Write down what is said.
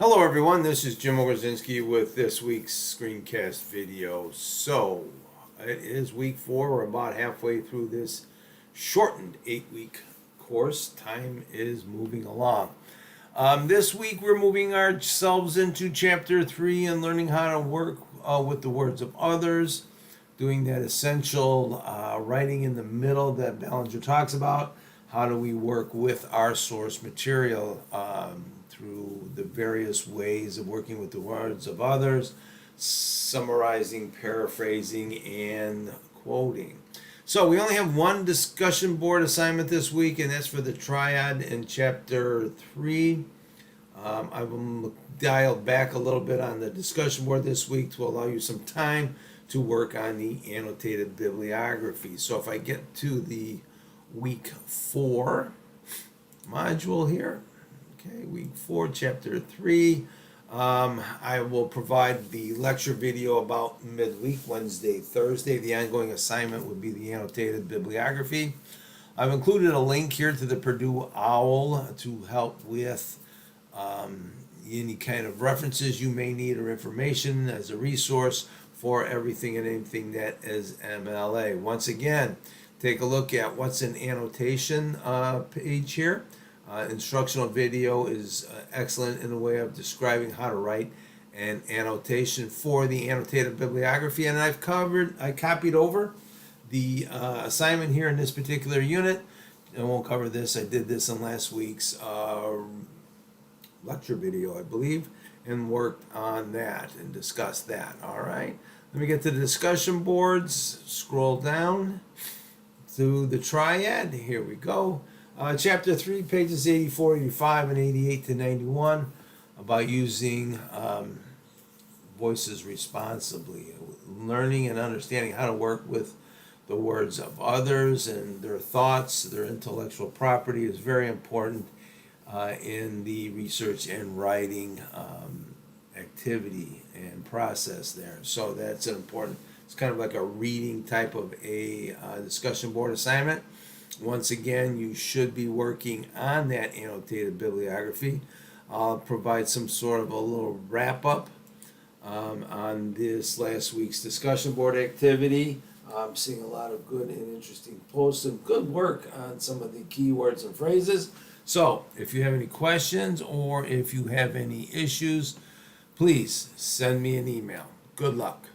Hello everyone, this is Jim Ogarzinski with this week's Screencast video. So, it is week 4, we're about halfway through this shortened 8-week course. Time is moving along. This week we're moving ourselves into chapter 3 and learning how to work with the words of others, doing that essential writing in the middle that Ballinger talks about. How do we work with our source material through the various ways of working with the words of others, summarizing, paraphrasing, and quoting. So we only have one discussion board assignment this week, and that's for the triad in chapter 3. I've dialed back a little bit on the discussion board this week to allow you some time to work on the annotated bibliography. So if I get to the week 4 module here, okay, week 4, chapter 3, I will provide the lecture video about midweek, Wednesday, Thursday. The ongoing assignment would be the annotated bibliography. I've included a link here to the Purdue OWL to help with any kind of references you may need or information as a resource for everything and anything that is MLA. Once again, take a look at what's an annotation page here. Instructional video is excellent in the way of describing how to write an annotation for the annotated bibliography, and I copied over the assignment here in this particular unit. I won't cover this. I did this in last week's lecture video, I believe, and worked on that and discussed that. All right, let me get to the discussion boards. Scroll down to the triad. Here we go. Chapter 3, pages 84, 85, and 88 to 91, about using voices responsibly, learning and understanding how to work with the words of others and their thoughts. Their intellectual property is very important in the research and writing activity and process there. So that's an important, it's kind of like a reading type of a discussion board assignment. Once again, you should be working on that annotated bibliography. I'll provide some sort of a little wrap-up on this last week's discussion board activity. I'm seeing a lot of good and interesting posts and good work on some of the keywords and phrases. So, if you have any questions or if you have any issues, please send me an email. Good luck.